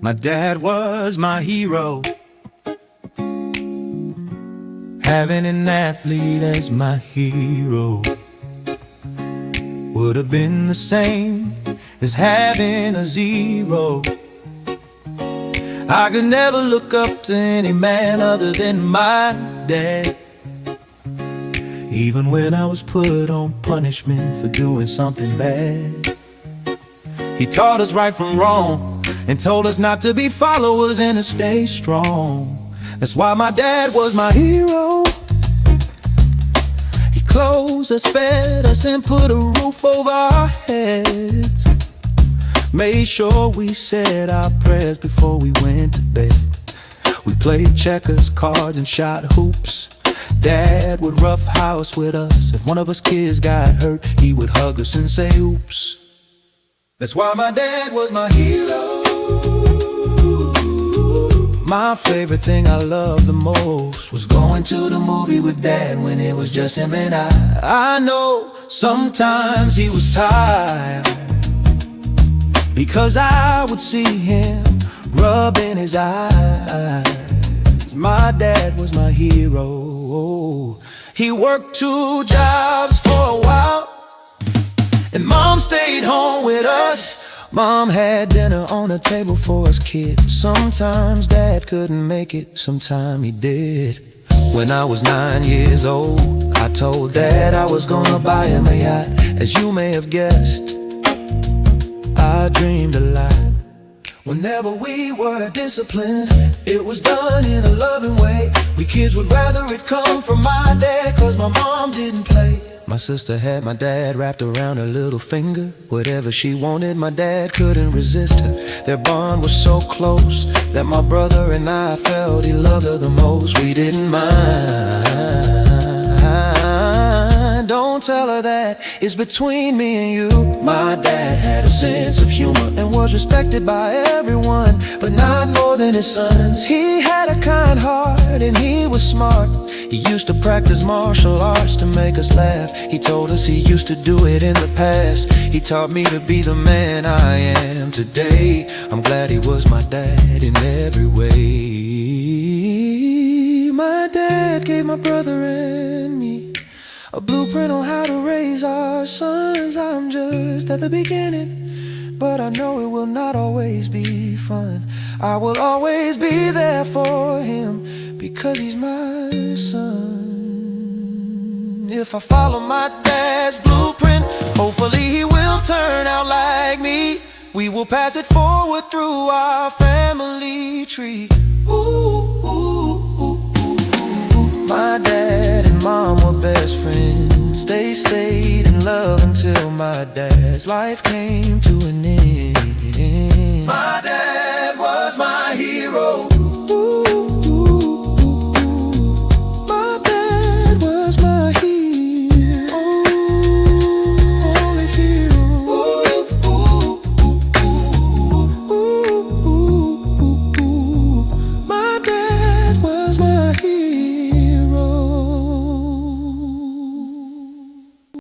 My dad was my hero. Having an athlete as my hero would have been the same as having a zero. I could never look up to any man other than my dad, even when I was put on punishment for doing something bad. He taught us right from wrong and told us not to be followers and to stay strong. That's why my dad was my hero. He clothed us, fed us, and put a roof over our heads. Made sure we said our prayers before we went to bed. We played checkers, cards, and shot hoops. Dad would roughhouse with us. If one of us kids got hurt, he would hug us and say oops. That's why my dad was my hero. My favorite thing I loved the most was going to the movie with Dad when it was just him and I. I know sometimes he was tired, because I would see him rubbing his eyes. My dad was my hero. He worked 2 jobs for a while, and Mom stayed home with us. Mom had dinner on the table for us kids. Sometimes Dad couldn't make it, sometimes he did. When I was 9 years old, I told Dad I was gonna buy him a yacht. As you may have guessed, I dreamed a lot. Whenever we were disciplined, it was done in a loving way. We kids would rather it come from my dad, cause my mom didn't play. My sister had my dad wrapped around her little finger. Whatever she wanted, my dad couldn't resist her. Their bond was so close that my brother and I felt he loved her the most. We didn't mind. Don't tell her that, it's between me and you. My dad had a sense of humor and was respected by everyone, but not more than his sons. He had a kind heart and he was smart. He used to practice martial arts to make us laugh. He told us he used to do it in the past. He taught me to be the man I am today. I'm glad he was my dad in every way. My dad gave my brother and me a blueprint on how to raise our sons. I'm just at the beginning, but I know it will not always be fun. I will always be there for him, because he's my son. If I follow my dad's blueprint, hopefully he will turn out like me. We will pass it forward through our family tree. Ooh, ooh, ooh, ooh, ooh. My dad and Mom were best friends. They stayed in love until my dad's life came to an end. My